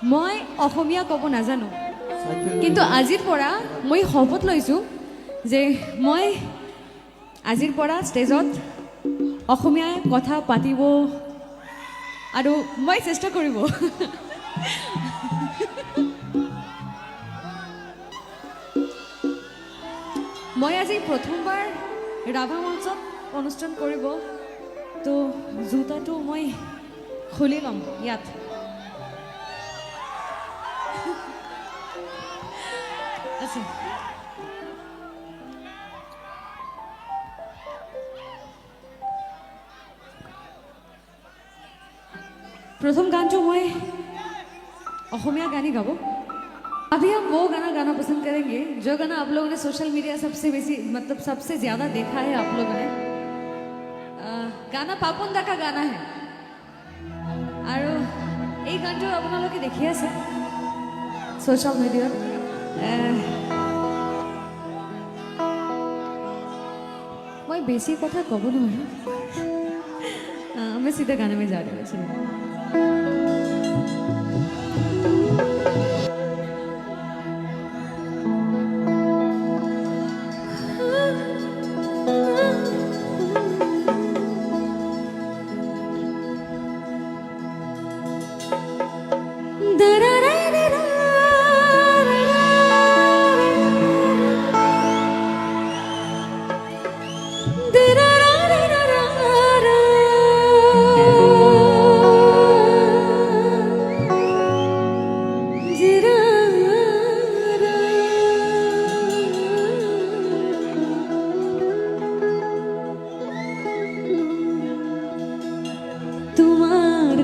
মই অসমীয়া ক'ব নাজানো, কিন্তু আজিৰ পৰা মই শপত লৈছোঁ যে মই আজিৰ পৰা ষ্টেজত অসমীয়াই কথা পাতিব আৰু মই চেষ্টা কৰিব। মই আজি প্ৰথমবাৰ ৰাভা মঞ্চত অনুষ্ঠান কৰিব, তো জোতাটো মই খুলি ল'ম ইয়াত। আচ্ছা, प्रथम गान जो मैं अहोमिया गानी गाबो। अभी हम वो गाना पसंद करेंगे जो गाना आप लोगों ने सोशल मीडिया सबसे बेसी मतलब सबसे ज़्यादा देखा है आप लोगों ने। गाना पापन दा का गाना है और ये गान जो अपना लोग देखिए से सोशल मीडिया मैं बेसी कथा कब ना मैं सीधा गाने में जा रही हूँ।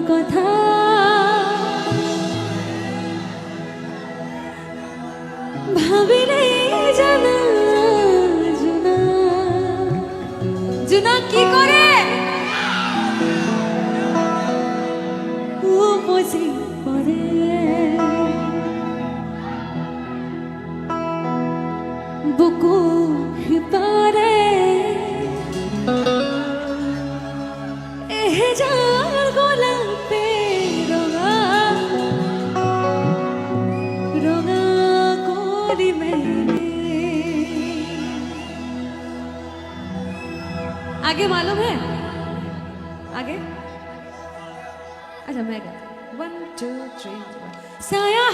কথা ভাবিলে জানা জুনা জুনা কি করে উপজি পড়ে বুকু হিপারে এহে যার গোলাপে রঙা রঙা করি मैंने आगे मालूम है आगे अच्छा मैं गाती 1 2 3 साया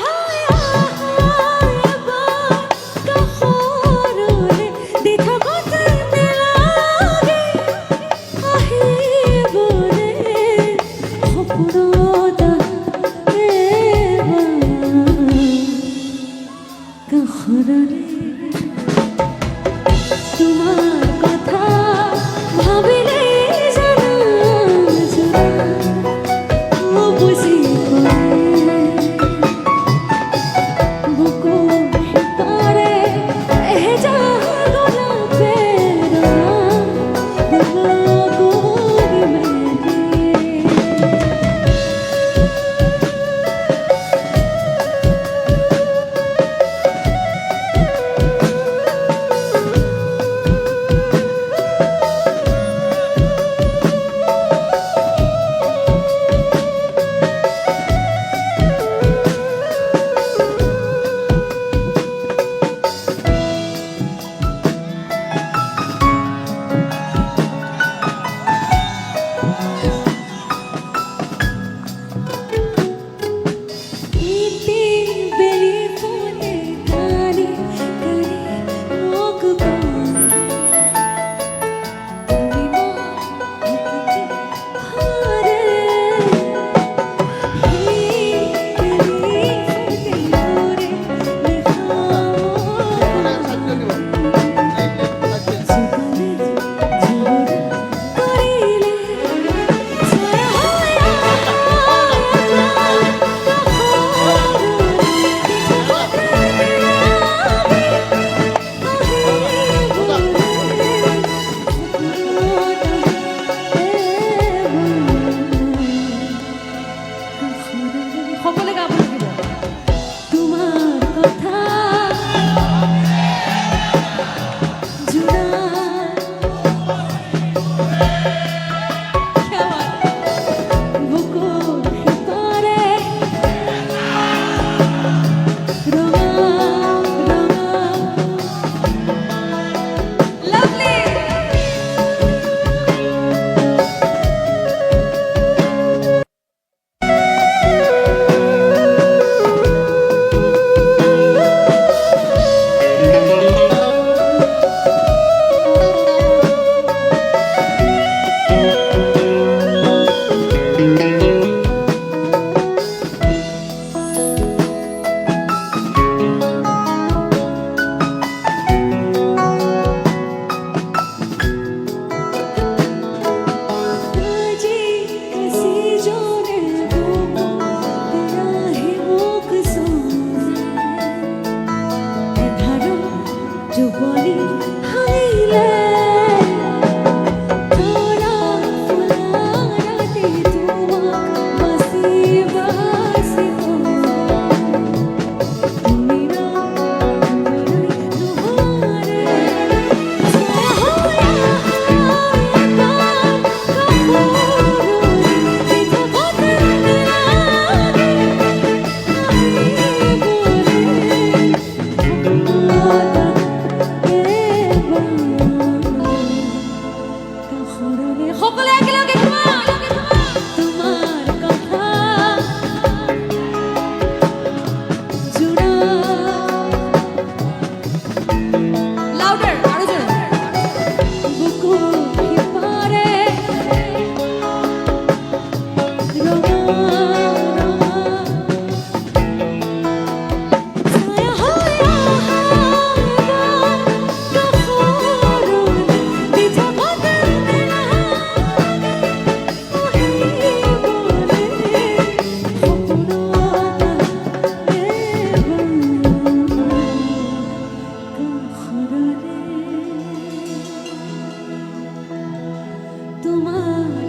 তোমার